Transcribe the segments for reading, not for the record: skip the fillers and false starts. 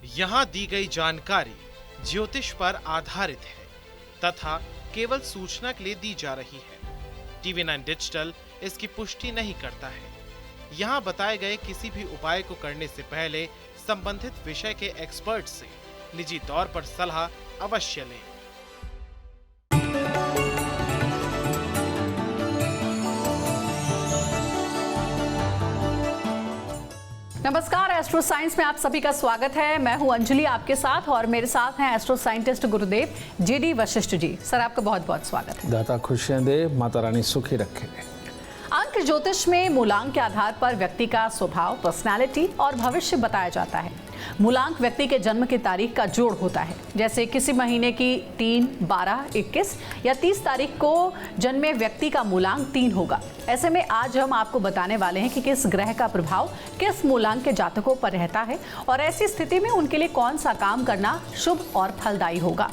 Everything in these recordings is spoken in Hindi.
यहाँ दी गई जानकारी ज्योतिष पर आधारित है तथा केवल सूचना के लिए दी जा रही है। TV9 डिजिटल इसकी पुष्टि नहीं करता है। यहाँ बताए गए किसी भी उपाय को करने से पहले संबंधित विषय के एक्सपर्ट से निजी तौर पर सलाह अवश्य लें। नमस्कार, एस्ट्रो साइंस में आप सभी का स्वागत है। मैं हूं अंजलि आपके साथ और मेरे साथ हैं एस्ट्रो साइंटिस्ट गुरुदेव JD वशिष्ठ जी। सर, आपका बहुत बहुत स्वागत है। दाता खुशियां दे, माता रानी सुखी रखे। अंक ज्योतिष में मूलांक के आधार पर व्यक्ति का स्वभाव, पर्सनालिटी और भविष्य बताया जाता है। मूलांक व्यक्ति के जन्म की तारीख का जोड़ होता है। जैसे किसी महीने की 3, 12, 21 या 30 तारीख को जन्मे व्यक्ति का मूलांक 3 होगा। ऐसे में आज हम आपको बताने वाले हैं कि किस ग्रह का प्रभाव किस मूलांक के जातकों पर रहता है और ऐसी स्थिति में उनके लिए कौन सा काम करना शुभ और फलदायी होगा।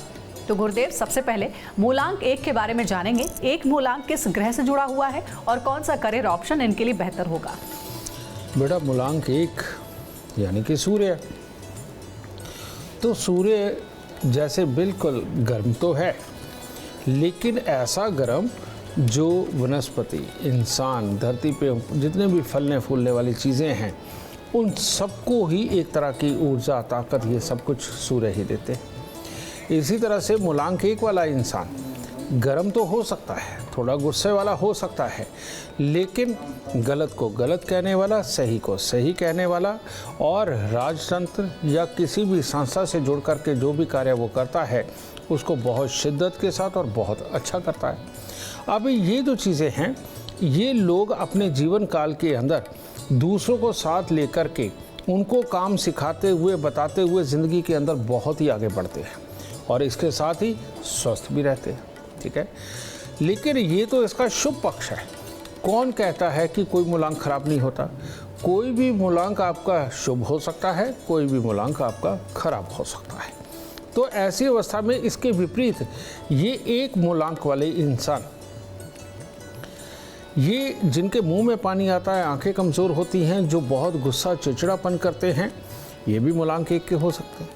तो गुरुदेव, सबसे पहले मूलांक 1 के बारे में जानेंगे। एक मूलांक किस ग्रह से जुड़ा हुआ है और कौन सा करियर ऑप्शन इनके लिए बेहतर होगा? बेटा, मूलांक 1 यानी कि सूर्य। तो सूर्य जैसे बिल्कुल गर्म तो है, लेकिन ऐसा गर्म जो वनस्पति, इंसान, धरती पे जितने भी फलने फूलने वाली चीज़ें हैं उन सबको ही एक तरह की ऊर्जा, ताकत, ये सब कुछ सूर्य ही देते हैं। इसी तरह से मूलांक 1 वाला इंसान गर्म तो हो सकता है, थोड़ा गुस्से वाला हो सकता है, लेकिन गलत को गलत कहने वाला, सही को सही कहने वाला और राजतंत्र या किसी भी संस्था से जुड़ करके जो भी कार्य वो करता है उसको बहुत शिद्दत के साथ और बहुत अच्छा करता है। अब ये जो चीज़ें हैं, ये लोग अपने जीवन काल के अंदर दूसरों को साथ लेकर के उनको काम सिखाते हुए, बताते हुए ज़िंदगी के अंदर बहुत ही आगे बढ़ते हैं और इसके साथ ही स्वस्थ भी रहते हैं। ठीक है, लेकिन ये तो इसका शुभ पक्ष है। कौन कहता है कि कोई मूलांक खराब नहीं होता? कोई भी मूलांक आपका शुभ हो सकता है, कोई भी मूलांक आपका खराब हो सकता है। तो ऐसी अवस्था में इसके विपरीत ये एक मूलांक वाले इंसान, ये जिनके मुंह में पानी आता है, आंखें कमज़ोर होती हैं, जो बहुत गुस्सा चिड़चिड़ापन करते हैं, ये भी मूलांक 1 के हो सकते हैं।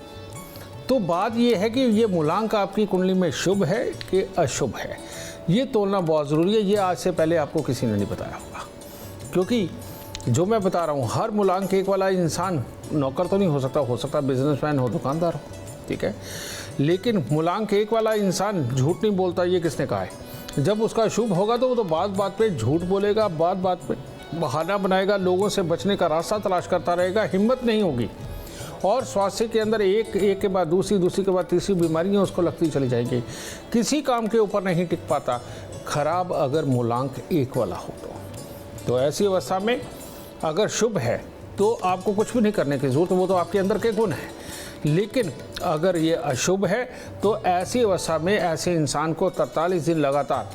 तो बात ये है कि ये मूलांक आपकी कुंडली में शुभ है कि अशुभ है, ये तोलना बहुत ज़रूरी है। ये आज से पहले आपको किसी ने नहीं बताया होगा, क्योंकि जो मैं बता रहा हूँ, हर मूलांक 1 वाला इंसान नौकर तो नहीं हो सकता बिजनेसमैन हो, दुकानदार हो, ठीक है, लेकिन मूलांक 1 वाला इंसान झूठ नहीं बोलता। ये किसने कहा है? जब उसका शुभ होगा तो वो तो बात बात पे झूठ बोलेगा, बात बात पे बहाना बनाएगा, लोगों से बचने का रास्ता तलाश करता रहेगा, हिम्मत नहीं होगी और स्वास्थ्य के अंदर एक के बाद दूसरी के बाद तीसरी बीमारियां उसको लगती चली जाएंगी। किसी काम के ऊपर नहीं टिक पाता, खराब अगर मूलांक 1 वाला हो तो ऐसी अवस्था में अगर शुभ है तो आपको कुछ भी नहीं करने की जरूरत, वो तो आपके अंदर के गुण है। लेकिन अगर ये अशुभ है तो ऐसी अवस्था में ऐसे इंसान को 43 दिन लगातार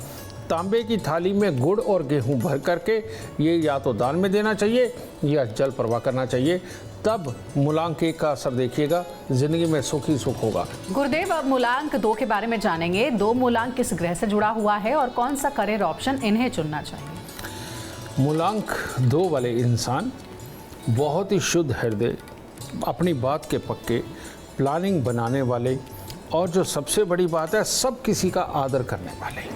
तांबे की थाली में गुड़ और गेहूं भर करके ये या तो दान में देना चाहिए या जल प्रवाह करना चाहिए। तब मूलांक 1 का असर देखिएगा, जिंदगी में सुख ही सुख होगा। गुरुदेव, अब मूलांक 2 के बारे में जानेंगे। 2 मूलांक किस ग्रह से जुड़ा हुआ है और कौन सा करियर ऑप्शन इन्हें चुनना चाहिए? मूलांक 2 वाले इंसान बहुत ही शुद्ध हृदय, अपनी बात के पक्के, प्लानिंग बनाने वाले और जो सबसे बड़ी बात है, सब किसी का आदर करने वाले।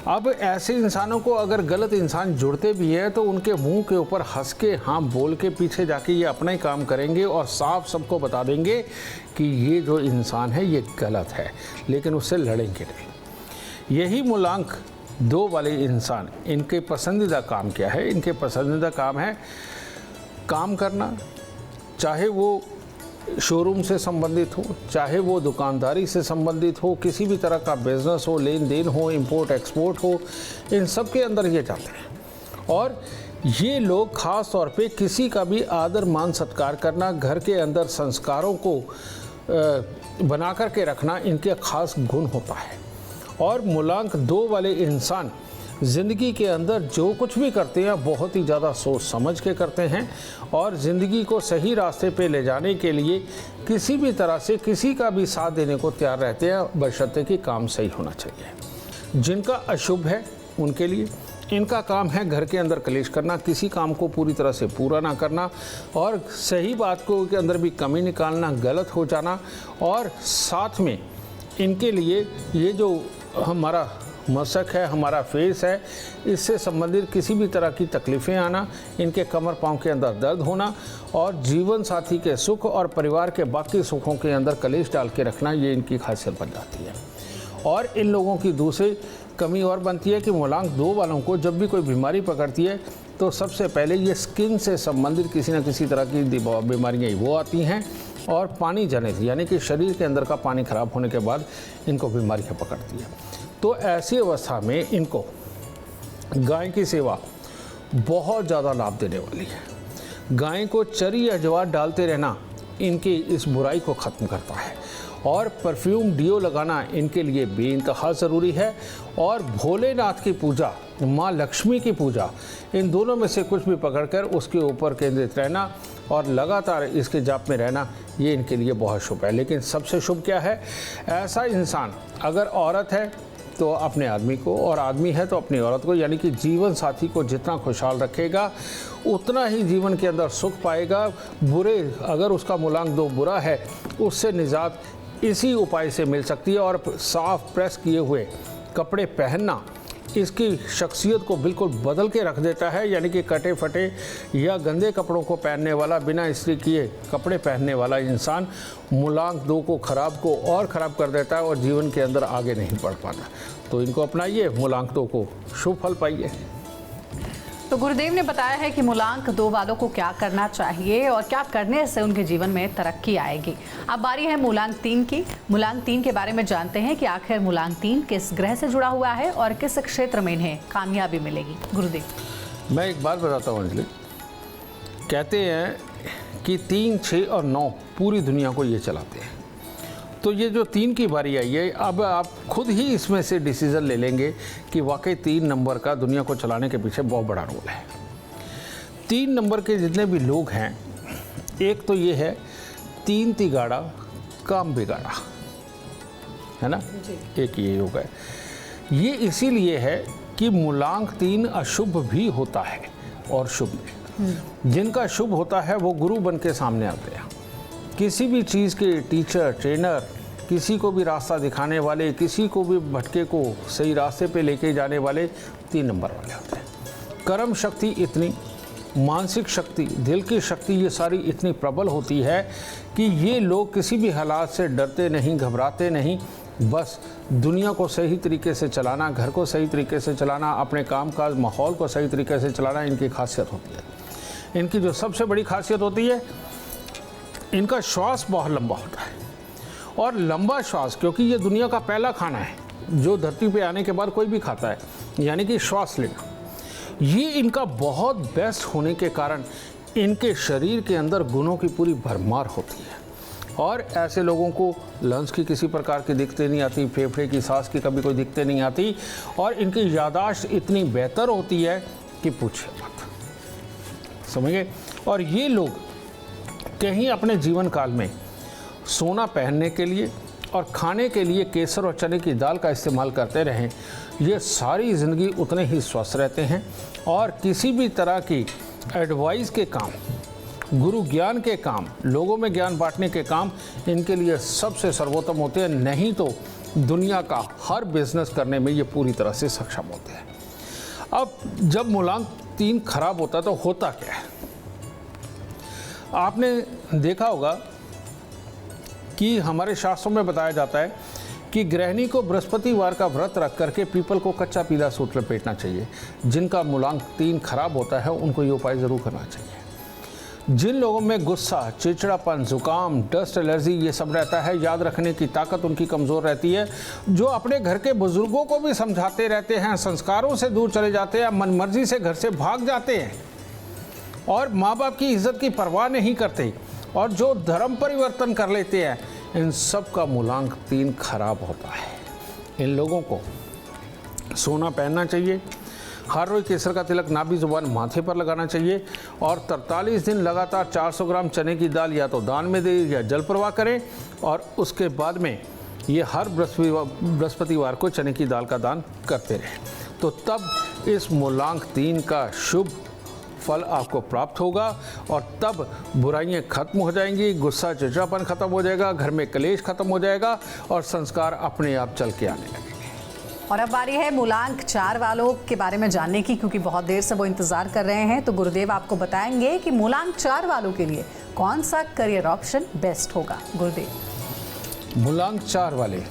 अब ऐसे इंसानों को अगर गलत इंसान जुड़ते भी है तो उनके मुंह के ऊपर हंस के, हाँ बोल के पीछे जाके ये अपना ही काम करेंगे और साफ सबको बता देंगे कि ये जो इंसान है ये गलत है, लेकिन उससे लड़ेंगे नहीं। यही मूलांक 2 वाले इंसान, इनके पसंदीदा काम क्या है? इनके पसंदीदा काम है काम करना, चाहे वो शोरूम से संबंधित हो, चाहे वो दुकानदारी से संबंधित हो, किसी भी तरह का बिजनेस हो, लेन देन हो, इंपोर्ट एक्सपोर्ट हो, इन सब के अंदर ये जाते हैं। और ये लोग ख़ास तौर पे किसी का भी आदर मान सत्कार करना, घर के अंदर संस्कारों को बना कर के रखना इनके खास गुण होता है। और मूलांक 2 वाले इंसान ज़िंदगी के अंदर जो कुछ भी करते हैं बहुत ही ज़्यादा सोच समझ के करते हैं और ज़िंदगी को सही रास्ते पे ले जाने के लिए किसी भी तरह से किसी का भी साथ देने को तैयार रहते हैं, बशर्ते कि काम सही होना चाहिए। जिनका अशुभ है उनके लिए इनका काम है घर के अंदर कलेश करना, किसी काम को पूरी तरह से पूरा ना करना और सही बात को के अंदर भी कमी निकालना, गलत हो जाना। और साथ में इनके लिए ये जो हमारा मशक है, हमारा फेस है, इससे संबंधित किसी भी तरह की तकलीफ़ें आना, इनके कमर पाँव के अंदर दर्द होना और जीवन साथी के सुख और परिवार के बाकी सुखों के अंदर कलेश डाल के रखना, ये इनकी खासियत बन जाती है। और इन लोगों की दूसरी कमी और बनती है कि मूलांक 2 वालों को जब भी कोई बीमारी पकड़ती है तो सबसे पहले ये स्किन से संबंधित किसी न किसी तरह की बीमारियाँ वो आती हैं और पानी जनित, यानी कि शरीर के अंदर का पानी खराब होने के बाद इनको बीमारियाँ पकड़ती है। तो ऐसी अवस्था में इनको गाय की सेवा बहुत ज़्यादा लाभ देने वाली है। गाय को चरी या ज्वार डालते रहना इनकी इस बुराई को ख़त्म करता है और परफ्यूम डियो लगाना इनके लिए बेइंतहा ज़रूरी है। और भोलेनाथ की पूजा, माँ लक्ष्मी की पूजा, इन दोनों में से कुछ भी पकड़कर उसके ऊपर केंद्रित रहना और लगातार इसके जाप में रहना, ये इनके लिए बहुत शुभ है। लेकिन सबसे शुभ क्या है? ऐसा इंसान अगर औरत है तो अपने आदमी को, और आदमी है तो अपनी औरत को, यानी कि जीवन साथी को जितना खुशहाल रखेगा उतना ही जीवन के अंदर सुख पाएगा। बुरे, अगर उसका मूलांक 2 बुरा है, उससे निजात इसी उपाय से मिल सकती है। और साफ प्रेस किए हुए कपड़े पहनना इसकी शख्सियत को बिल्कुल बदल के रख देता है, यानी कि कटे फटे या गंदे कपड़ों को पहनने वाला, बिना इस्त्री किए कपड़े पहनने वाला इंसान मूलांक 2 को और ख़राब कर देता है और जीवन के अंदर आगे नहीं बढ़ पाता। तो इनको अपनाइए, मूलांक 2 को शुभ फल पाइए। तो गुरुदेव ने बताया है कि मूलांक 2 वालों को क्या करना चाहिए और क्या करने से उनके जीवन में तरक्की आएगी। अब बारी है मूलांक 3 की। मूलांक 3 के बारे में जानते हैं कि आखिर मूलांक 3 किस ग्रह से जुड़ा हुआ है और किस क्षेत्र में इन्हें कामयाबी मिलेगी। गुरुदेव, मैं एक बात बताता हूँ अंजलि, कहते हैं कि 3, 6 और 9 पूरी दुनिया को ये चलाते हैं। तो ये जो 3 की बारी आई है, अब आप खुद ही इसमें से डिसीज़न ले लेंगे कि वाकई 3 नंबर का दुनिया को चलाने के पीछे बहुत बड़ा रोल है। 3 नंबर के जितने भी लोग हैं, एक तो ये है 3 तिगाड़ा काम बिगाड़ा, है ना, एक ये योग है। ये इसीलिए है कि मूलांक 3 अशुभ भी होता है और शुभ भी। जिनका शुभ होता है वो गुरु बन के सामने आते हैं। किसी भी चीज़ के टीचर, ट्रेनर, किसी को भी रास्ता दिखाने वाले, किसी को भी भटके को सही रास्ते पे लेके जाने वाले 3 नंबर वाले होते हैं। कर्म शक्ति इतनी, मानसिक शक्ति, दिल की शक्ति, ये सारी इतनी प्रबल होती है कि ये लोग किसी भी हालात से डरते नहीं, घबराते नहीं। बस दुनिया को सही तरीके से चलाना, घर को सही तरीके से चलाना, अपने काम काज माहौल को सही तरीके से चलाना इनकी खासियत होती है। इनकी जो सबसे बड़ी खासियत होती है, इनका श्वास बहुत लंबा होता है। और लंबा श्वास, क्योंकि ये दुनिया का पहला खाना है जो धरती पे आने के बाद कोई भी खाता है, यानी कि श्वास लेना, ये इनका बहुत बेस्ट होने के कारण इनके शरीर के अंदर गुणों की पूरी भरमार होती है। और ऐसे लोगों को लंग्स की किसी प्रकार की दिक्कतें नहीं आती, फेफड़े की सांस की कभी कोई दिक्कतें नहीं आती, और इनकी याददाश्त इतनी बेहतर होती है कि पूछिए मत, समझिए। और ये लोग कहीं अपने जीवन काल में सोना पहनने के लिए और खाने के लिए केसर और चने की दाल का इस्तेमाल करते रहें, ये सारी ज़िंदगी उतने ही स्वस्थ रहते हैं। और किसी भी तरह की एडवाइस के काम, गुरु ज्ञान के काम, लोगों में ज्ञान बांटने के काम इनके लिए सबसे सर्वोत्तम होते हैं। नहीं तो दुनिया का हर बिजनेस करने में ये पूरी तरह से सक्षम होते हैं। अब जब मूलांक 3 खराब होता है तो होता क्या है? आपने देखा होगा कि हमारे शास्त्रों में बताया जाता है कि गृहिणी को बृहस्पतिवार का व्रत रख करके पीपल को कच्चा पीला सूट लपेटना चाहिए। जिनका मूलांक 3 खराब होता है उनको ये उपाय ज़रूर करना चाहिए। जिन लोगों में गुस्सा, चिड़चिड़ापन, जुकाम, डस्ट एलर्जी ये सब रहता है, याद रखने की ताकत उनकी कमज़ोर रहती है, जो अपने घर के बुज़ुर्गों को भी समझाते रहते हैं, संस्कारों से दूर चले जाते हैं, मनमर्जी से घर से भाग जाते हैं और माँ बाप की इज्जत की परवाह नहीं करते, और जो धर्म परिवर्तन कर लेते हैं, इन सब का मूलांक 3 खराब होता है। इन लोगों को सोना पहनना चाहिए, हर रोज केसर का तिलक नाभि जुबान माथे पर लगाना चाहिए, और 43 दिन लगातार 400 ग्राम चने की दाल या तो दान में दे या जल प्रवाह करें। और उसके बाद में ये हर बृहस्पतिवार को चने की दाल का दान करते रहें। तो तब इस मूलांक 3 का शुभ फल आपको प्राप्त होगा और तब बुराइयां खत्म हो जाएंगी, गुस्सा चिड़चिड़ापन खत्म हो जाएगा, घर में कलेश खत्म हो जाएगा और संस्कार अपने आप चल के आने लगेंगे। और अब बारी है मूलांक 4 वालों के बारे में जानने की, क्योंकि बहुत देर से वो इंतजार कर रहे हैं। तो गुरुदेव आपको बताएंगे कि मूलांक 4 वालों के लिए कौन सा करियर ऑप्शन बेस्ट होगा। गुरुदेव। मूलांक 4 वाले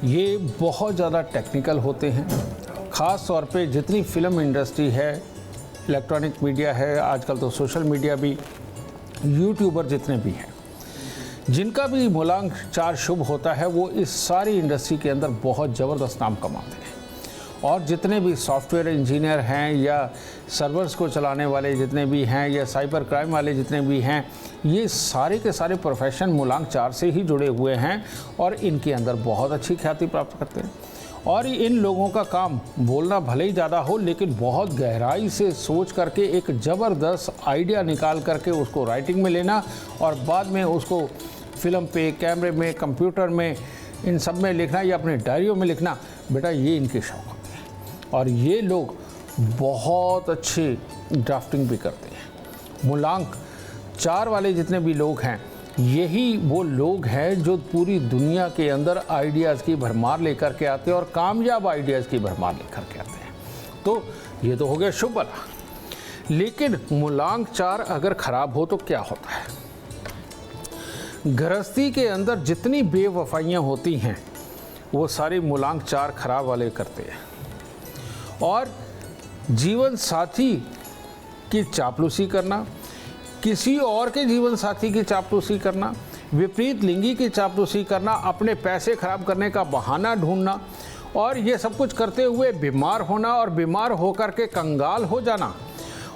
ये बहुत ज़्यादा टेक्निकल होते हैं, ख़ास तौर पे जितनी फिल्म इंडस्ट्री है, इलेक्ट्रॉनिक मीडिया है, आजकल तो सोशल मीडिया भी, यूट्यूबर जितने भी हैं, जिनका भी मूलांक 4 शुभ होता है वो इस सारी इंडस्ट्री के अंदर बहुत ज़बरदस्त नाम कमाते हैं। और जितने भी सॉफ्टवेयर इंजीनियर हैं या सर्वर्स को चलाने वाले जितने भी हैं या साइबर क्राइम वाले जितने भी हैं, ये सारे के सारे प्रोफेशन मूलांक 4 से ही जुड़े हुए हैं और इनके अंदर बहुत अच्छी ख्याति प्राप्त करते हैं। और इन लोगों का काम बोलना भले ही ज़्यादा हो, लेकिन बहुत गहराई से सोच करके एक ज़बरदस्त आइडिया निकाल करके उसको राइटिंग में लेना और बाद में उसको फिल्म पे, कैमरे में, कंप्यूटर में, इन सब में लिखना या अपने डायरियों में लिखना, बेटा ये इनके शौक होते हैं। और ये लोग बहुत अच्छे ड्राफ्टिंग भी करते हैं। मूलांक 4 वाले जितने भी लोग हैं, यही वो लोग हैं जो पूरी दुनिया के अंदर आइडियाज़ की भरमार लेकर के आते हैं और कामयाब आइडियाज़ की भरमार लेकर के आते हैं। तो ये तो हो गया शुभ वाला। लेकिन मूलांक 4 अगर खराब हो तो क्या होता है? गृहस्थी के अंदर जितनी बेवफाइयाँ होती हैं वो सारे मूलांक 4 खराब वाले करते हैं। और जीवन साथी की चापलूसी करना, किसी और के जीवन साथी की चापलूसी करना, विपरीत लिंगी की चापलूसी करना, अपने पैसे खराब करने का बहाना ढूंढना और ये सब कुछ करते हुए बीमार होना और बीमार होकर के कंगाल हो जाना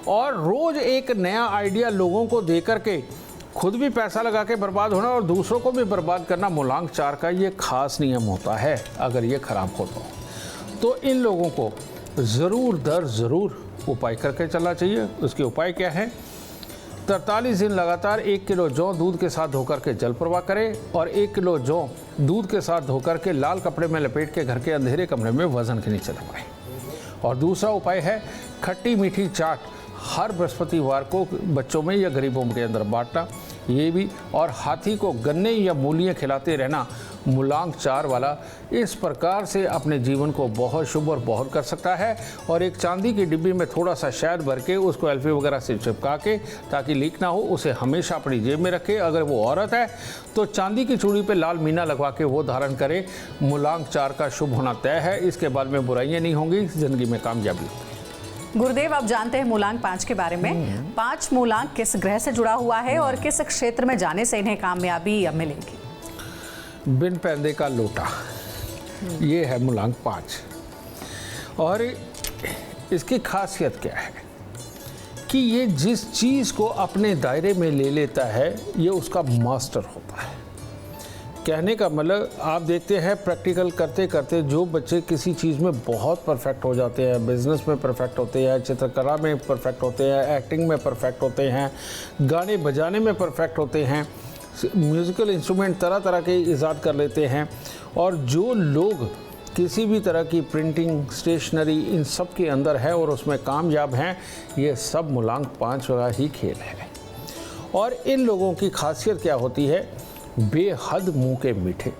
और रोज़ एक नया आइडिया लोगों को दे करके खुद भी पैसा लगा के बर्बाद होना और दूसरों को भी बर्बाद करना, मूलांक 4 का ये खास नियम होता है। अगर ये खराब हो तो इन लोगों को ज़रूर ज़रूर उपाय करके चलना चाहिए। उसके उपाय क्या है? 43 दिन लगातार 1 किलो जौ दूध के साथ धोकर के जल प्रवाह करें और 1 किलो जौ दूध के साथ धोकर के लाल कपड़े में लपेट के घर के अंधेरे कमरे में वजन के नीचे लगाएं। और दूसरा उपाय है खट्टी मीठी चाट हर बृहस्पतिवार को बच्चों में या गरीबों के अंदर बांटना, ये भी। और हाथी को गन्ने या मूलियाँ खिलाते रहना मूलांक 4 वाला इस प्रकार से अपने जीवन को बहुत शुभ और बहुत कर सकता है। और एक चांदी की डिब्बी में थोड़ा सा शहद भर के उसको एल्फी वगैरह से चिपका के, ताकि लीक ना हो, उसे हमेशा अपनी जेब में रखे। अगर वो औरत है तो चांदी की चूड़ी पे लाल मीना लगवा के वो धारण करे। मूलांक 4 का शुभ होना तय है। इसके बाद में बुराइयाँ नहीं होंगी, ज़िंदगी में कामयाबी होगी। गुरुदेव, आप जानते हैं मूलांक 5 के बारे में। 5 मूलांक किस ग्रह से जुड़ा हुआ है और किस क्षेत्र में जाने से इन्हें कामयाबी मिलेगी? बिन पैदे का लोटा, ये है मूलांक 5। और इसकी खासियत क्या है कि ये जिस चीज़ को अपने दायरे में ले लेता है ये उसका मास्टर होता है। कहने का मतलब, आप देखते हैं प्रैक्टिकल करते करते जो बच्चे किसी चीज़ में बहुत परफेक्ट हो जाते हैं, बिजनेस में परफेक्ट होते हैं, चित्रकला में परफेक्ट होते हैं, एक्टिंग में परफेक्ट होते हैं, गाने बजाने में परफेक्ट होते हैं, म्यूज़िकल इंस्ट्रूमेंट तरह तरह के ईजाद कर लेते हैं। और जो लोग किसी भी तरह की प्रिंटिंग, स्टेशनरी, इन सब के अंदर है और उसमें कामयाब हैं, ये सब मूलांक 5 वाला ही खेल है। और इन लोगों की खासियत क्या होती है? बेहद मुंह के मीठे।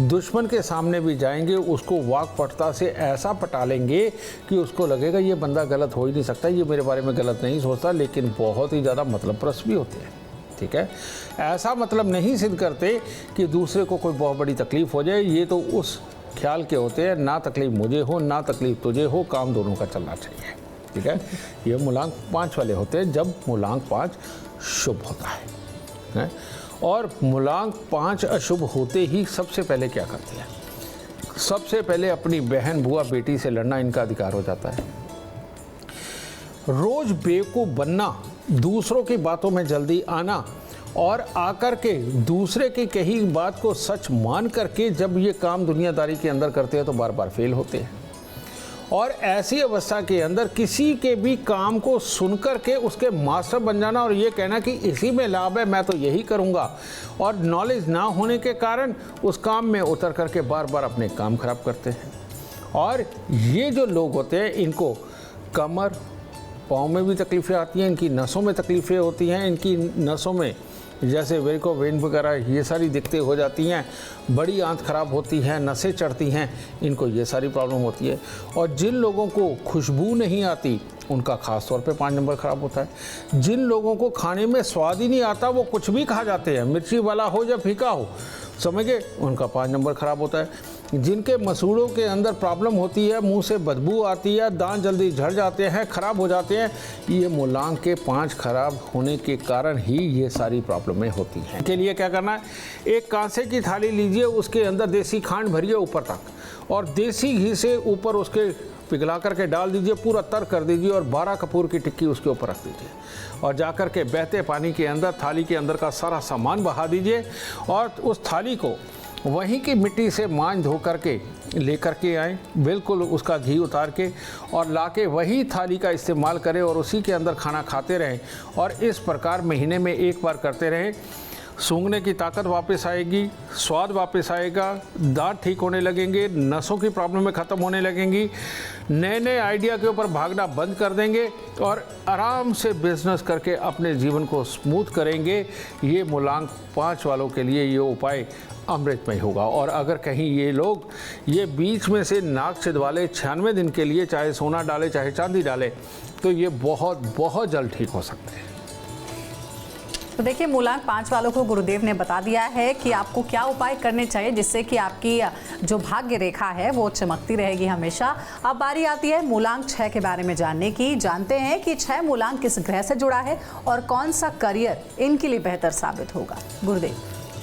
दुश्मन के सामने भी जाएंगे, उसको वाकपटुता से ऐसा पटा लेंगे कि उसको लगेगा ये बंदा गलत हो ही नहीं सकता, ये मेरे बारे में गलत नहीं सोचता। लेकिन बहुत ही ज़्यादा मतलबप्रस्त भी होते हैं। ठीक है, ऐसा मतलब नहीं सिद्ध करते कि दूसरे को कोई बहुत बड़ी तकलीफ़ हो जाए। ये तो उस ख्याल के होते हैं, ना तकलीफ़ मुझे हो ना तकलीफ़ तुझे हो, काम दोनों का चलना चाहिए। ठीक है, ये मूलांक 5 वाले होते हैं जब मूलांक 5 शुभ होता है। और मूलांक 5 अशुभ होते ही सबसे पहले क्या करते हैं? सबसे पहले अपनी बहन, बुआ, बेटी से लड़ना इनका अधिकार हो जाता है। रोज बेवकूफ बनना, दूसरों की बातों में जल्दी आना और आकर के दूसरे की कही बात को सच मान करके जब ये काम दुनियादारी के अंदर करते हैं तो बार बार फेल होते हैं। और ऐसी अवस्था के अंदर किसी के भी काम को सुनकर के उसके मास्टर बन जाना और ये कहना कि इसी में लाभ है, मैं तो यही करूँगा। और नॉलेज ना होने के कारण उस काम में उतर करके बार बार अपने काम खराब करते हैं। और ये जो लोग होते हैं इनको कमर पाँव में भी तकलीफ़ें आती हैं, इनकी नसों में तकलीफ़ें होती हैं, इनकी नसों में जैसे वेरिकोवेन वगैरह ये सारी दिक्कतें हो जाती हैं, बड़ी आंत ख़राब होती है, नसें चढ़ती हैं, इनको ये सारी प्रॉब्लम होती है। और जिन लोगों को खुशबू नहीं आती उनका ख़ास तौर पे 5 नंबर ख़राब होता है। जिन लोगों को खाने में स्वाद ही नहीं आता, वो कुछ भी खा जाते हैं, मिर्ची वाला हो या फीका हो, समझ गए, उनका 5 नंबर ख़राब होता है। जिनके मसूड़ों के अंदर प्रॉब्लम होती है, मुंह से बदबू आती है, दांत जल्दी झड़ जाते हैं, ख़राब हो जाते हैं, ये मूलांग के 5 खराब होने के कारण ही ये सारी प्रॉब्लमें होती हैं। के लिए क्या करना है, एक कांसे की थाली लीजिए, उसके अंदर देसी खांड भरिए ऊपर तक, और देसी घी से ऊपर उसके पिघला करके डाल दीजिए, पूरा तर कर दीजिए, और 12 कपूर की टिक्की उसके ऊपर रख दीजिए, और जाकर के बहते पानी के अंदर थाली के अंदर का सारा सामान बहा दीजिए, और उस थाली को वहीं की मिट्टी से मांझ धो करके लेकर के आएँ, बिल्कुल उसका घी उतार के, और लाके वही थाली का इस्तेमाल करें और उसी के अंदर खाना खाते रहें। और इस प्रकार महीने में 1 बार करते रहें। सूंघने की ताकत वापस आएगी, स्वाद वापस आएगा, दांत ठीक होने लगेंगे, नसों की प्रॉब्लमें ख़त्म होने लगेंगी, नए नए आइडिया के ऊपर भागना बंद कर देंगे और आराम से बिजनेस करके अपने जीवन को स्मूथ करेंगे। ये मूलांग 5 वालों के लिए ये उपाय अमृतमय होगा। और अगर कहीं ये लोग ये बीच में से नाक छिदवाले 96 दिन के लिए, चाहे सोना डाले चाहे चांदी डाले, तो ये बहुत बहुत जल्द ठीक हो सकते हैं। तो देखिए, मूलांग 5 वालों को गुरुदेव ने बता दिया है कि आपको क्या उपाय करने चाहिए जिससे कि आपकी जो भाग्य रेखा है वो चमकती रहेगी हमेशा। अब बारी आती है मूलांग 6 के बारे में जानने की। जानते हैं कि 6 मूलांग किस ग्रह से जुड़ा है और कौन सा करियर इनके लिए बेहतर साबित होगा। गुरुदेव,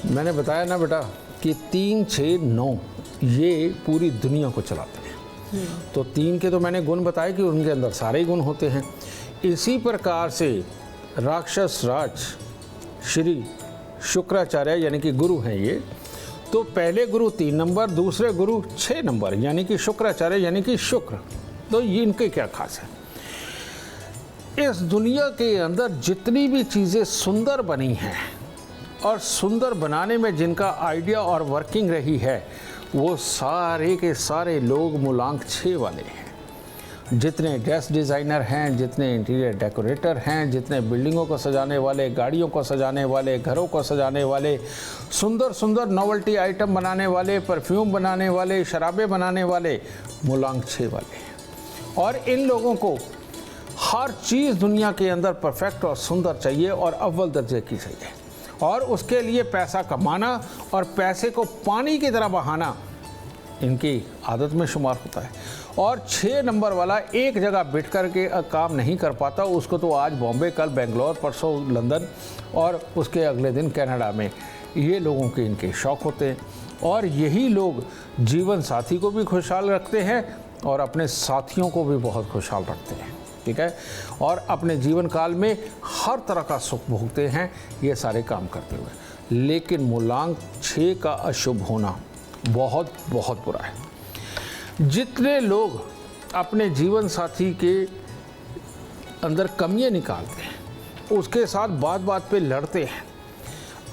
मैंने बताया ना बेटा कि 3, 6, 9 ये पूरी दुनिया को चलाते हैं। तो 3 के तो मैंने गुण बताए कि उनके अंदर सारे गुण होते हैं। इसी प्रकार से राक्षस राज श्री शुक्राचार्य यानी कि गुरु हैं ये, तो पहले गुरु 3 नंबर, दूसरे गुरु 6 नंबर यानी कि शुक्राचार्य यानी कि शुक्र। तो ये इनके क्या खास है, इस दुनिया के अंदर जितनी भी चीज़ें सुंदर बनी हैं और सुंदर बनाने में जिनका आइडिया और वर्किंग रही है, वो सारे के सारे लोग मूलांग 6 वाले हैं। जितने ड्रेस डिज़ाइनर हैं, जितने इंटीरियर डेकोरेटर हैं, जितने बिल्डिंगों को सजाने वाले, गाड़ियों को सजाने वाले, घरों को सजाने वाले, सुंदर सुंदर नॉवेल्टी आइटम बनाने वाले, परफ्यूम बनाने वाले, शराबें बनाने वाले, मूलांग 6 वाले हैं। और इन लोगों को हर चीज़ दुनिया के अंदर परफेक्ट और सुंदर चाहिए और अव्वल दर्जे की चाहिए, और उसके लिए पैसा कमाना और पैसे को पानी की तरह बहाना इनकी आदत में शुमार होता है। और 6 नंबर वाला एक जगह बैठ कर के काम नहीं कर पाता, उसको तो आज बॉम्बे, कल बेंगलोर, परसों लंदन और उसके अगले दिन कनाडा में, ये लोगों के इनके शौक़ होते हैं। और यही लोग जीवन साथी को भी खुशहाल रखते हैं और अपने साथियों को भी बहुत खुशहाल रखते हैं, ठीक है, और अपने जीवन काल में हर तरह का सुख भोगते हैं ये सारे काम करते हुए। लेकिन मूलांग 6 का अशुभ होना बहुत बहुत बुरा है। जितने लोग अपने जीवन साथी के अंदर कमियां निकालते हैं, उसके साथ बात बात पे लड़ते हैं,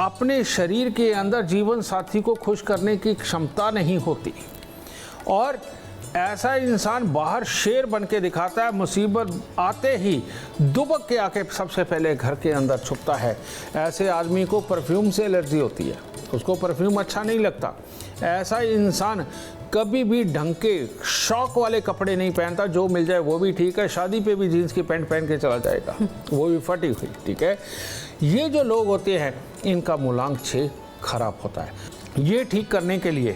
अपने शरीर के अंदर जीवन साथी को खुश करने की क्षमता नहीं होती, और ऐसा इंसान बाहर शेर बन के दिखाता है, मुसीबत आते ही दुबक के आके सबसे पहले घर के अंदर छुपता है। ऐसे आदमी को परफ्यूम से एलर्जी होती है, उसको परफ्यूम अच्छा नहीं लगता। ऐसा इंसान कभी भी ढंग के शौक वाले कपड़े नहीं पहनता, जो मिल जाए वो भी ठीक है, शादी पे भी जीन्स की पैंट पहन के चला जाएगा, वो भी फटी हुई, ठीक है। ये जो लोग होते हैं इनका मूलांग 6 खराब होता है। ये ठीक करने के लिए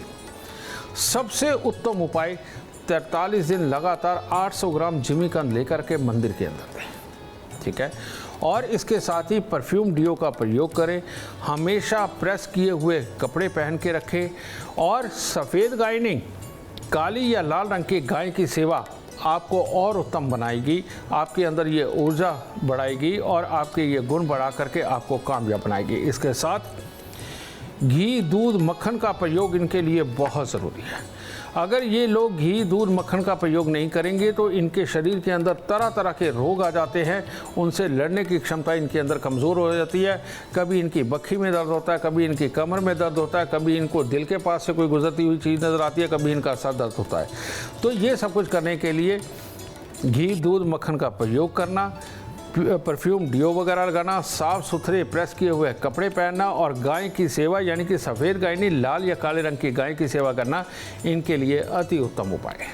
सबसे उत्तम उपाय 43 दिन लगातार 800 ग्राम जिमीकंद लेकर के मंदिर के अंदर दें, ठीक है। और इसके साथ ही परफ्यूम डिओ का प्रयोग करें, हमेशा प्रेस किए हुए कपड़े पहन के रखें, और सफ़ेद गाय नहीं, काली या लाल रंग की गाय की सेवा आपको और उत्तम बनाएगी, आपके अंदर ये ऊर्जा बढ़ाएगी और आपके ये गुण बढ़ा करके आपको कामयाब बनाएगी। इसके साथ घी, दूध, मक्खन का प्रयोग इनके लिए बहुत ज़रूरी है। अगर ये लोग घी, दूध, मक्खन का प्रयोग नहीं करेंगे तो इनके शरीर के अंदर तरह तरह के रोग आ जाते हैं, उनसे लड़ने की क्षमता इनके अंदर कमज़ोर हो जाती है। कभी इनकी बक्खी में दर्द होता है, कभी इनकी कमर में दर्द होता है, कभी इनको दिल के पास से कोई गुजरती हुई चीज़ नज़र आती है, कभी इनका सर दर्द होता है। तो ये सब कुछ करने के लिए घी, दूध, मक्खन का प्रयोग करना, परफ्यूम, डिओ वगैरह लगाना, साफ़ सुथरे प्रेस किए हुए कपड़े पहनना और गाय की सेवा यानी कि सफ़ेद गाय नहीं, लाल या काले रंग की गाय की सेवा करना इनके लिए अति उत्तम उपाय है।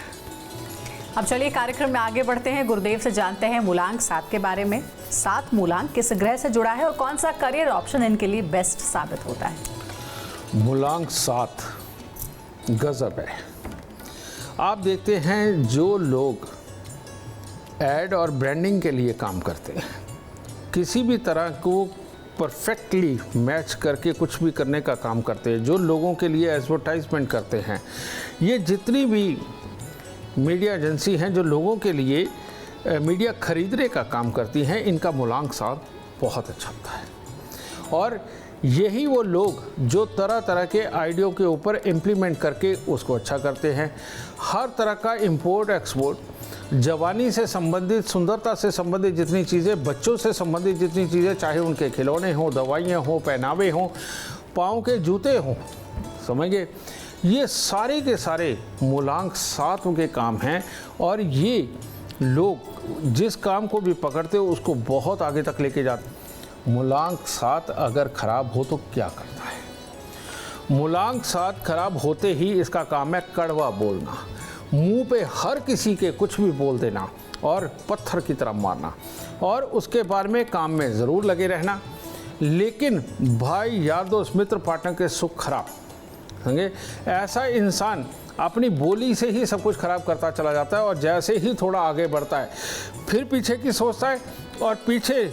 अब चलिए कार्यक्रम में आगे बढ़ते हैं। गुरुदेव से जानते हैं मूलांक 7 के बारे में। 7 मूलांक किस ग्रह से जुड़ा है और कौन सा करियर ऑप्शन इनके लिए बेस्ट साबित होता है? मूलांक 7 गजब है। आप देखते हैं जो लोग एड और ब्रांडिंग के लिए काम करते हैं, किसी भी तरह को परफेक्टली मैच करके कुछ भी करने का काम करते हैं, जो लोगों के लिए एडवर्टाइजमेंट करते हैं, ये जितनी भी मीडिया एजेंसी हैं जो लोगों के लिए मीडिया खरीदने का काम करती हैं, इनका मूलांक 7 बहुत अच्छा होता है। और यही वो लोग जो तरह तरह के आइडियो के ऊपर इम्प्लीमेंट करके उसको अच्छा करते हैं। हर तरह का इंपोर्ट एक्सपोर्ट, जवानी से संबंधित, सुंदरता से संबंधित जितनी चीज़ें, बच्चों से संबंधित जितनी चीज़ें, चाहे उनके खिलौने हों, दवाइयाँ हों, पहनावे हों, पाँव के जूते हों, समझिए, ये सारे के सारे मूलांक 7 के काम हैं। और ये लोग जिस काम को भी पकड़ते हो उसको बहुत आगे तक लेके जाते। मूलांक 7 अगर खराब हो तो क्या करता है? मूलांक 7 खराब होते ही इसका काम है कड़वा बोलना, मुंह पे हर किसी के कुछ भी बोल देना और पत्थर की तरह मारना, और उसके बारे में काम में ज़रूर लगे रहना, लेकिन भाई, यार, दोस्त, मित्र, पार्टनर के सुख खराब। समझे? ऐसा इंसान अपनी बोली से ही सब कुछ खराब करता चला जाता है और जैसे ही थोड़ा आगे बढ़ता है फिर पीछे की सोचता है और पीछे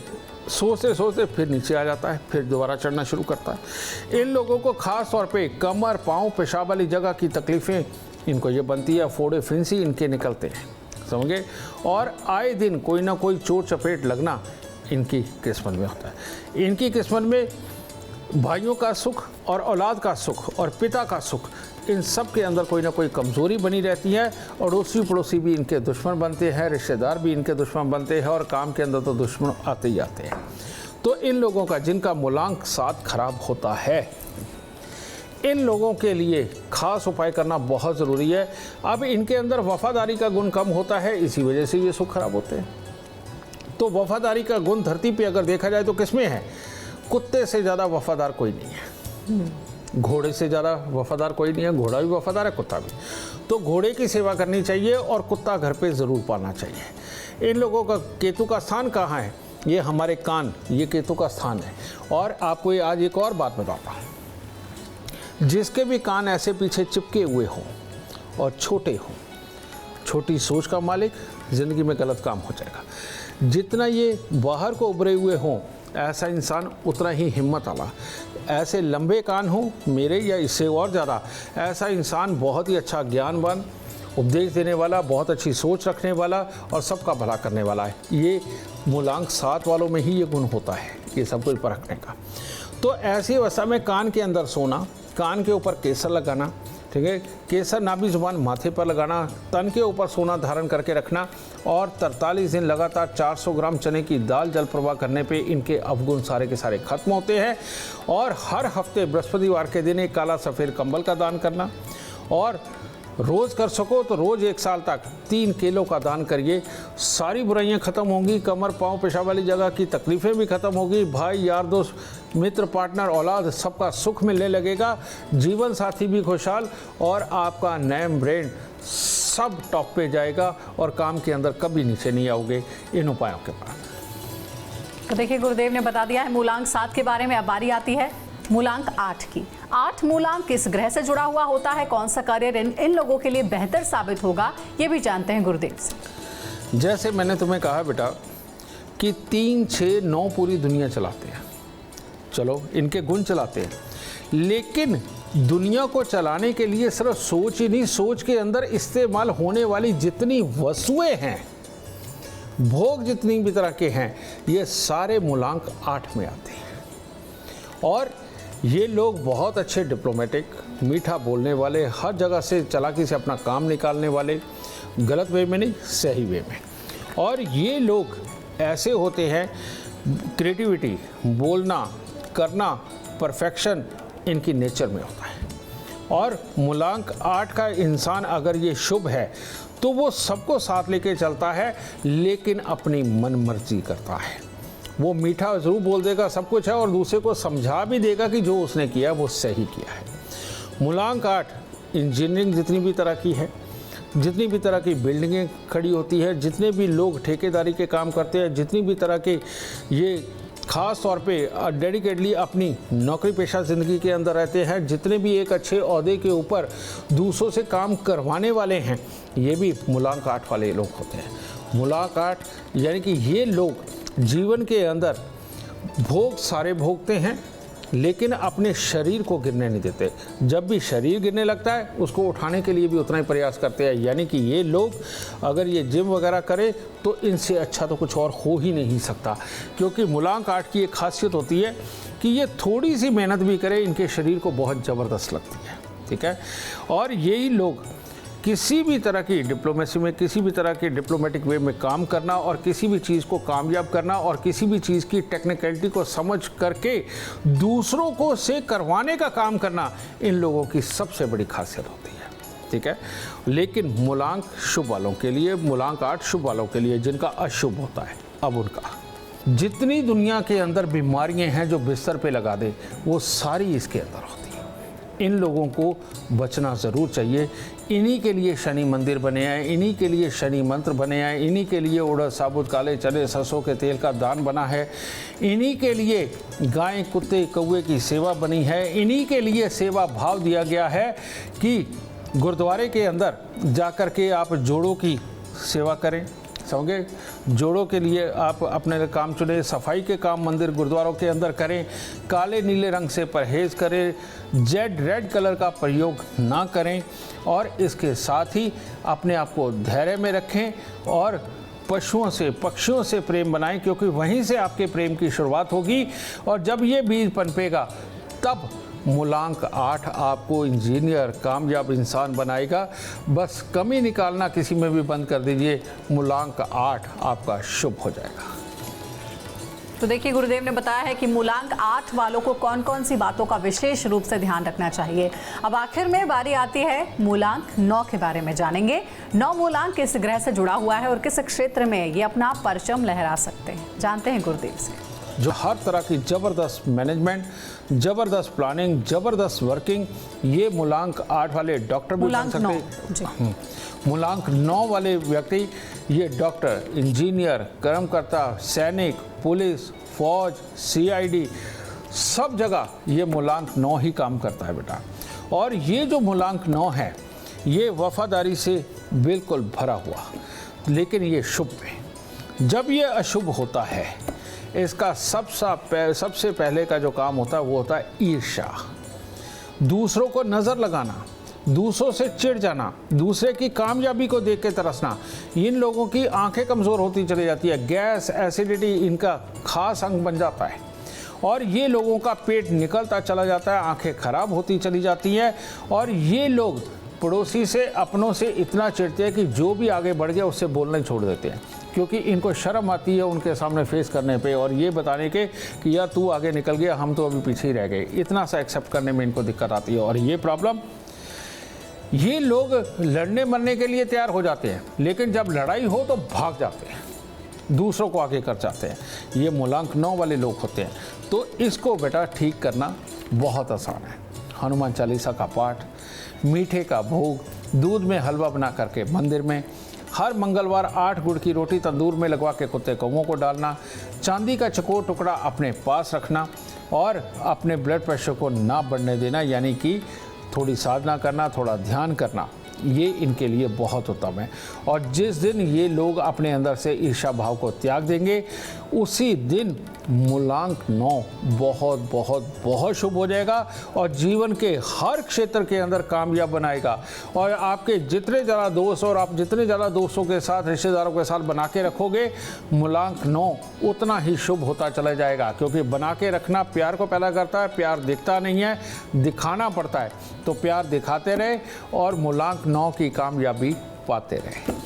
सोचते सोचते फिर नीचे आ जाता है, फिर दोबारा चढ़ना शुरू करता है। इन लोगों को ख़ास तौर पे कमर, पाँव, पेशाब वाली जगह की तकलीफ़ें इनको ये बनती है, फोड़े फिंसी इनके निकलते हैं, समझे? और आए दिन कोई ना कोई चोट चपेट लगना इनकी किस्मत में होता है। इनकी किस्मत में भाइयों का सुख और औलाद का सुख और पिता का सुख, इन सब के अंदर कोई ना कोई कमज़ोरी बनी रहती है। अड़ोसी पड़ोसी भी इनके दुश्मन बनते हैं, रिश्तेदार भी इनके दुश्मन बनते हैं और काम के अंदर तो दुश्मन आते ही आते हैं। तो इन लोगों का जिनका मूलांक 7 खराब होता है, इन लोगों के लिए खास उपाय करना बहुत ज़रूरी है। अब इनके अंदर वफादारी का गुण कम होता है, इसी वजह से ये सुख खराब होते हैं। तो वफादारी का गुण धरती पे अगर देखा जाए तो किसमें है? कुत्ते से ज़्यादा वफादार कोई नहीं है, घोड़े से ज़्यादा वफादार कोई नहीं है। घोड़ा भी वफादार है, कुत्ता भी। तो घोड़े की सेवा करनी चाहिए और कुत्ता घर पे ज़रूर पालना चाहिए। इन लोगों का केतु का स्थान कहाँ है? ये हमारे कान, ये केतु का स्थान है। और आपको आज एक और बात बताता हूँ, जिसके भी कान ऐसे पीछे चिपके हुए हों और छोटे हों, छोटी सोच का मालिक, ज़िंदगी में गलत काम हो जाएगा। जितना ये बाहर को उभरे हुए हों, ऐसा इंसान उतना ही हिम्मत वाला। ऐसे लंबे कान हो मेरे या इससे और ज़्यादा, ऐसा इंसान बहुत ही अच्छा ज्ञानवान, उपदेश देने वाला, बहुत अच्छी सोच रखने वाला और सबका भला करने वाला है। ये मूलांक 7 वालों में ही ये गुण होता है, ये सब कुछ परखने का। तो ऐसी अवस्था में कान के अंदर सोना, कान के ऊपर केसर लगाना, ठीक है, केसर नाभि जुबान माथे पर लगाना, तन के ऊपर सोना धारण करके रखना और 43 दिन लगातार 400 ग्राम चने की दाल जल प्रवाह करने पे इनके अवगुण सारे के सारे खत्म होते हैं। और हर हफ्ते बृहस्पतिवार के दिन एक काला सफ़ेद कंबल का दान करना, और रोज़ कर सको तो रोज़ 1 साल तक 3 केलों का दान करिए। सारी बुराइयां ख़त्म होंगी, कमर, पाँव, पेशाब वाली जगह की तकलीफ़ें भी ख़त्म होगी। भाई, यार, दोस्त, मित्र, पार्टनर, औलाद, सबका सुख मिलने लगेगा, जीवन साथी भी खुशहाल, और आपका नेम, ब्रेन सब टॉप पे जाएगा और काम के अंदर कभी नीचे नहीं आओगे इन उपायों के बाद। तो देखिए, गुरुदेव ने बता दिया है मूलांक 7 के बारे में। अब बारी आती है मूलांक 8 की। 8 मूलांक किस ग्रह से जुड़ा हुआ होता है, कौन सा करियर इन लोगों के लिए बेहतर साबित होगा, ये भी जानते हैं गुरुदेव से। जैसे मैंने तुम्हें कहा बेटा कि 3, 6, 9 पूरी दुनिया चलाते हैं, चलो इनके गुण चलाते हैं, लेकिन दुनिया को चलाने के लिए सिर्फ सोच ही नहीं, सोच के अंदर इस्तेमाल होने वाली जितनी वस्तुएं हैं, भोग जितनी भी तरह के हैं, ये सारे मूलांक 8 में आते हैं। और ये लोग बहुत अच्छे डिप्लोमेटिक, मीठा बोलने वाले, हर जगह से चालाकी से अपना काम निकालने वाले, गलत वे में नहीं, सही वे में। और ये लोग ऐसे होते हैं, क्रिएटिविटी, बोलना, करना, परफेक्शन इनकी नेचर में होता है। और मूलांक 8 का इंसान अगर ये शुभ है तो वो सबको साथ लेके चलता है, लेकिन अपनी मनमर्जी करता है। वो मीठा ज़रूर बोल देगा, सब कुछ है, और दूसरे को समझा भी देगा कि जो उसने किया वो सही किया है। मूलांक 8 इंजीनियरिंग जितनी भी तरह की है, जितनी भी तरह की बिल्डिंगें खड़ी होती है, जितने भी लोग ठेकेदारी के काम करते हैं, जितनी भी तरह के ये ख़ास तौर पे डेडिकेटली अपनी नौकरी पेशा ज़िंदगी के अंदर रहते हैं, जितने भी एक अच्छे ओहदे के ऊपर दूसरों से काम करवाने वाले हैं, ये भी मूलांक 8 वाले लोग होते हैं। मूलांक 8 यानी कि ये लोग जीवन के अंदर भोग सारे भोगते हैं, लेकिन अपने शरीर को गिरने नहीं देते। जब भी शरीर गिरने लगता है उसको उठाने के लिए भी उतना ही प्रयास करते हैं। यानी कि ये लोग अगर ये जिम वगैरह करें तो इनसे अच्छा तो कुछ और हो ही नहीं सकता, क्योंकि मूलांक 8 की एक खासियत होती है कि ये थोड़ी सी मेहनत भी करें, इनके शरीर को बहुत ज़बरदस्त लगती है। ठीक है, और यही लोग किसी भी तरह की डिप्लोमेसी में, किसी भी तरह के डिप्लोमेटिक वे में काम करना और किसी भी चीज़ को कामयाब करना और किसी भी चीज़ की टेक्निकलिटी को समझ करके दूसरों को से करवाने का काम करना इन लोगों की सबसे बड़ी खासियत होती है। ठीक है, लेकिन मूलांक शुभ वालों के लिए, मूलांक 8 शुभ वालों के लिए जिनका अशुभ होता है, अब उनका जितनी दुनिया के अंदर बीमारियां हैं जो बिस्तर पे लगा दे, वो सारी इसके अंदर होती है। इन लोगों को बचना ज़रूर चाहिए। इन्हीं के लिए शनि मंदिर बने हैं, इन्हीं के लिए शनि मंत्र बने हैं, इन्हीं के लिए उड़द साबुत काले चने सरसों के तेल का दान बना है, इन्हीं के लिए गाय कुत्ते कौवे की सेवा बनी है, इन्हीं के लिए सेवा भाव दिया गया है कि गुरुद्वारे के अंदर जाकर के आप जोड़ों की सेवा करें। समझे, जोड़ों के लिए आप अपने काम चुने, सफाई के काम मंदिर गुरुद्वारों के अंदर करें, काले नीले रंग से परहेज़ करें, जेड रेड कलर का प्रयोग ना करें, और इसके साथ ही अपने आप को धैर्य में रखें और पशुओं से, पक्षियों से प्रेम बनाएं, क्योंकि वहीं से आपके प्रेम की शुरुआत होगी। और जब ये बीज पनपेगा तब मूलांक 8 आपको इंजीनियर, कामयाब इंसान बनाएगा। बस कमी निकालना किसी में भी बंद कर दीजिए, मूलांक 8 आपका शुभ हो जाएगा। तो देखिए, गुरुदेव ने बताया है कि मूलांक 8 वालों को कौन कौन सी बातों का विशेष रूप से ध्यान रखना चाहिए। अब आखिर में बारी आती है मूलांक 9 के बारे में जानेंगे। 9 मूलांक किस ग्रह से जुड़ा हुआ है और किस क्षेत्र में ये अपना परचम लहरा सकते हैं, जानते हैं गुरुदेव से। जो हर तरह की ज़बरदस्त मैनेजमेंट, ज़बरदस्त प्लानिंग, ज़बरदस्त वर्किंग, ये मूलांक 8 वाले डॉक्टर भी बन सकते हैं। मूलांक 9 वाले व्यक्ति ये डॉक्टर, इंजीनियर, कर्मकर्ता, सैनिक, पुलिस, फौज, CID, सब जगह ये मूलांक 9 ही काम करता है बेटा। और ये जो मूलांक 9 है ये वफादारी से बिल्कुल भरा हुआ, लेकिन ये शुभ है। जब ये अशुभ होता है, इसका सबसे पहले का जो काम होता है वो होता है ईर्ष्या, दूसरों को नज़र लगाना, दूसरों से चिढ़ जाना, दूसरे की कामयाबी को देख के तरसना। इन लोगों की आंखें कमज़ोर होती चली जाती है, गैस, एसिडिटी इनका खास अंग बन जाता है, और ये लोगों का पेट निकलता चला जाता है, आंखें खराब होती चली जाती हैं। और ये लोग पड़ोसी से, अपनों से इतना चिढ़ते हैं कि जो भी आगे बढ़ गया उससे बोलना ही छोड़ देते हैं, क्योंकि इनको शर्म आती है उनके सामने फेस करने पे और ये बताने के कि यार तू आगे निकल गया, हम तो अभी पीछे ही रह गए। इतना सा एक्सेप्ट करने में इनको दिक्कत आती है। और ये प्रॉब्लम, ये लोग लड़ने मरने के लिए तैयार हो जाते हैं, लेकिन जब लड़ाई हो तो भाग जाते हैं, दूसरों को आगे कर जाते हैं। ये मूलांक 9 वाले लोग होते हैं। तो इसको बेटा ठीक करना बहुत आसान है। हनुमान चालीसा का पाठ, मीठे का भोग, दूध में हलवा बना करके मंदिर में, हर मंगलवार 8 गुड़ की रोटी तंदूर में लगवा के कुत्ते कौवों को डालना, चांदी का चकोर टुकड़ा अपने पास रखना और अपने ब्लड प्रेशर को ना बढ़ने देना, यानी कि थोड़ी साधना करना, थोड़ा ध्यान करना, ये इनके लिए बहुत उत्तम है। और जिस दिन ये लोग अपने अंदर से ईर्ष्या भाव को त्याग देंगे, उसी दिन मूलांक 9 बहुत बहुत बहुत शुभ हो जाएगा और जीवन के हर क्षेत्र के अंदर कामयाब बनाएगा। और आपके जितने ज़्यादा दोस्त और आप जितने ज़्यादा दोस्तों के साथ, रिश्तेदारों के साथ बना के रखोगे, मूलांक 9 उतना ही शुभ होता चला जाएगा। क्योंकि बना के रखना प्यार को पैदा करता है, प्यार दिखता नहीं है, दिखाना पड़ता है। तो प्यार दिखाते रहे और मूलांक 9 की कामयाबी पाते रहे।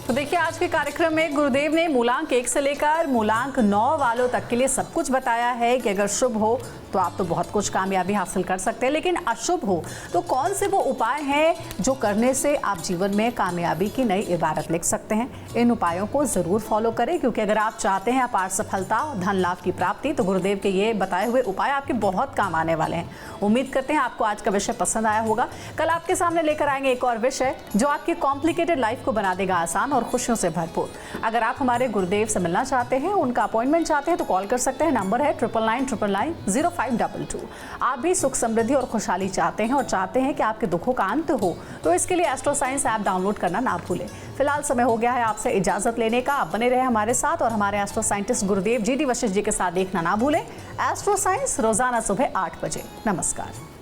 तो देखिए, आज के कार्यक्रम में गुरुदेव ने मूलांक 1 से लेकर मूलांक 9 वालों तक के लिए सब कुछ बताया है कि अगर शुभ हो तो आप तो बहुत कुछ कामयाबी हासिल कर सकते हैं, लेकिन अशुभ हो तो कौन से वो उपाय हैं जो करने से आप जीवन में कामयाबी की नई इबारत लिख सकते हैं। इन उपायों को ज़रूर फॉलो करें, क्योंकि अगर आप चाहते हैं अपार सफलता, धन लाभ की प्राप्ति, तो गुरुदेव के ये बताए हुए उपाय आपके बहुत काम आने वाले हैं। उम्मीद करते हैं आपको आज का विषय पसंद आया होगा। कल आपके सामने लेकर आएंगे एक और विषय जो आपकी कॉम्प्लिकेटेड लाइफ को बना देगा आसान और खुशियों से भरपूर। अगर आप हमारे गुरुदेव से मिलना चाहते हैं, उनका अपॉइंटमेंट चाहते हैं, तो कॉल कर सकते हैं। नंबर है 99990522। आप भी सुख, समृद्धि और खुशहाली चाहते हैं और चाहते हैं कि आपके दुखों का अंत हो, तो इसके लिए एस्ट्रो साइंस ऐप डाउनलोड करना ना भूलें। फिलहाल समय हो गया है आपसे इजाजत लेने का। आप बने रहे हमारे साथ और हमारे एस्ट्रो साइंटिस्ट गुरुदेव GD वशिष्ठ जी के साथ देखना ना भूलें एस्ट्रो साइंस रोजाना सुबह 8 बजे। नमस्कार।